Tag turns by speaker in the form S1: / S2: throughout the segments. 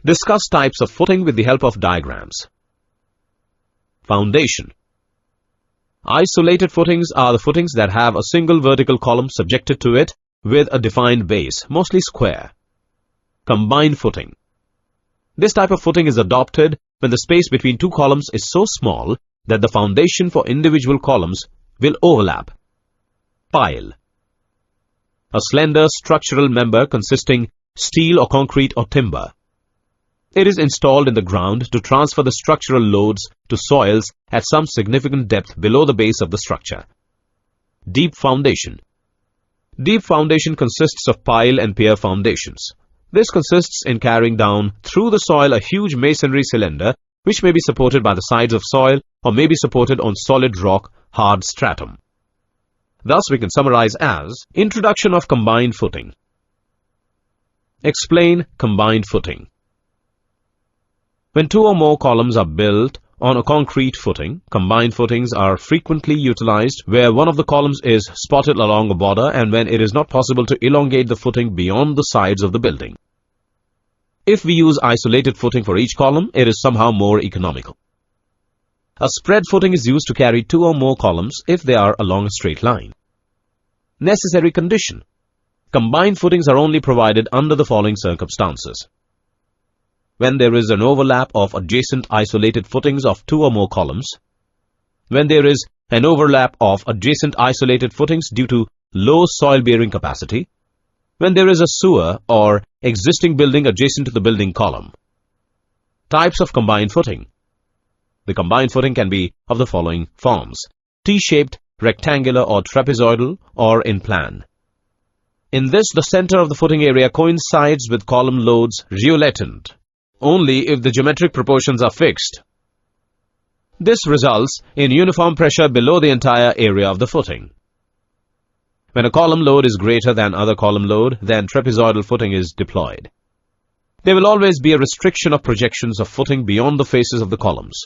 S1: Discuss types of footing with the help of diagrams. Foundation. Isolated footings are the footings that have a single vertical column subjected to it with a defined base, mostly square. Combined footing. This type of footing is adopted when the space between two columns is so small that the foundation for individual columns will overlap. Pile. A slender structural member consisting steel or concrete or timber. It is installed in the ground to transfer the structural loads to soils at some significant depth below the base of the structure. Deep foundation. Deep foundation consists of pile and pier foundations. This consists in carrying down through the soil a huge masonry cylinder which may be supported by the sides of soil or may be supported on solid rock, hard stratum. Thus we can summarize as Introduction of combined footing. Explain combined footing. When two or more columns are built on a concrete footing, combined footings are frequently utilized where one of the columns is spotted along a border and when it is not possible to elongate the footing beyond the sides of the building. If we use isolated footing for each column, it is somehow more economical. A spread footing is used to carry two or more columns if they are along a straight line. Necessary condition. Combined footings are only provided under the following circumstances. When there is an overlap of adjacent isolated footings of two or more columns, when there is an overlap of adjacent isolated footings due to low soil-bearing capacity, when there is a sewer or existing building adjacent to the building column. Types of combined footing. The combined footing can be of the following forms: T-shaped, rectangular or trapezoidal, or in plan. In this, the center of the footing area coincides with column loads resultant only if the geometric proportions are fixed. This results in uniform pressure below the entire area of the footing. When a column load is greater than other column load, then trapezoidal footing is deployed. There will always be a restriction of projections of footing beyond the faces of the columns.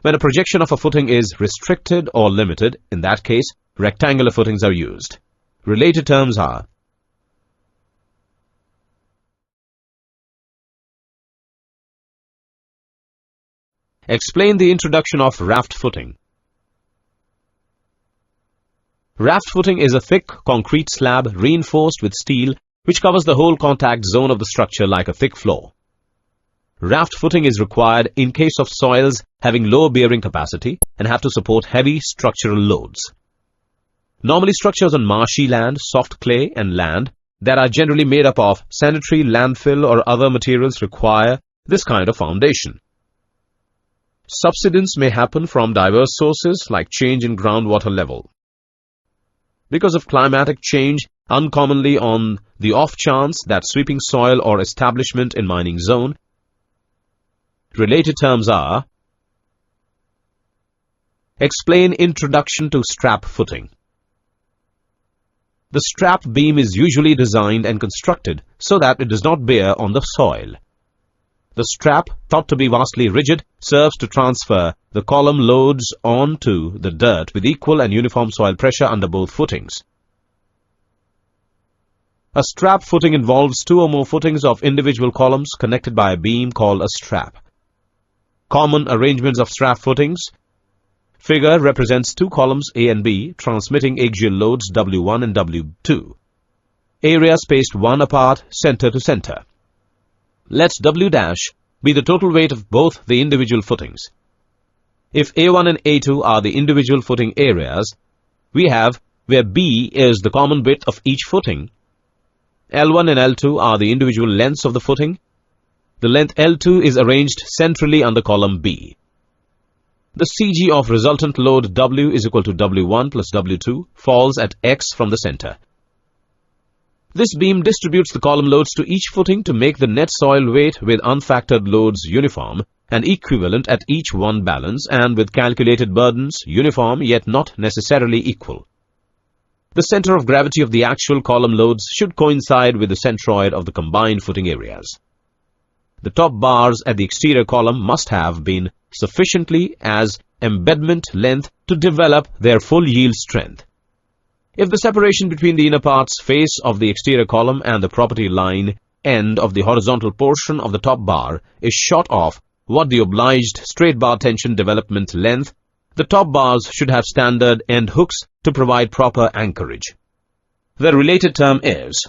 S1: When a projection of a footing is restricted or limited, in that case, rectangular footings are used. Related terms are Explain the introduction of raft footing. Raft footing is a thick concrete slab reinforced with steel which covers the whole contact zone of the structure like a thick floor. Raft footing is required in case of soils having low bearing capacity and have to support heavy structural loads. Normally structures on marshy land, soft clay and land that are generally made up of sanitary, landfill or other materials require this kind of foundation. Subsidence may happen from diverse sources like change in groundwater level. Because of climatic change, uncommonly on the off chance that sweeping soil or establishment in mining zone. Related terms are Explain introduction to strap footing. The strap beam is usually designed and constructed so that it does not bear on the soil. The strap, thought to be vastly rigid, serves to transfer the column loads onto the dirt with equal and uniform soil pressure under both footings. A strap footing involves two or more footings of individual columns connected by a beam called a strap. Common arrangements of strap footings. Figure represents two columns A and B transmitting axial loads W1 and W2. Area spaced one apart, center to center. Let W' be the total weight of both the individual footings. If A1 and A2 are the individual footing areas, we have where B is the common width of each footing. L1 and L2 are the individual lengths of the footing. The length L2 is arranged centrally under column B. The CG of resultant load W is equal to W1 plus W2 falls at X from the center. This beam distributes the column loads to each footing to make the net soil weight with unfactored loads uniform and equivalent at each one balance and with calculated burdens uniform yet not necessarily equal. The center of gravity of the actual column loads should coincide with the centroid of the combined footing areas. The top bars at the exterior column must have been sufficiently as embedment length to develop their full yield strength. If the separation between the inner part's face of the exterior column and the property line end of the horizontal portion of the top bar is short of what the obliged straight bar tension development length, the top bars should have standard end hooks to provide proper anchorage. The related term is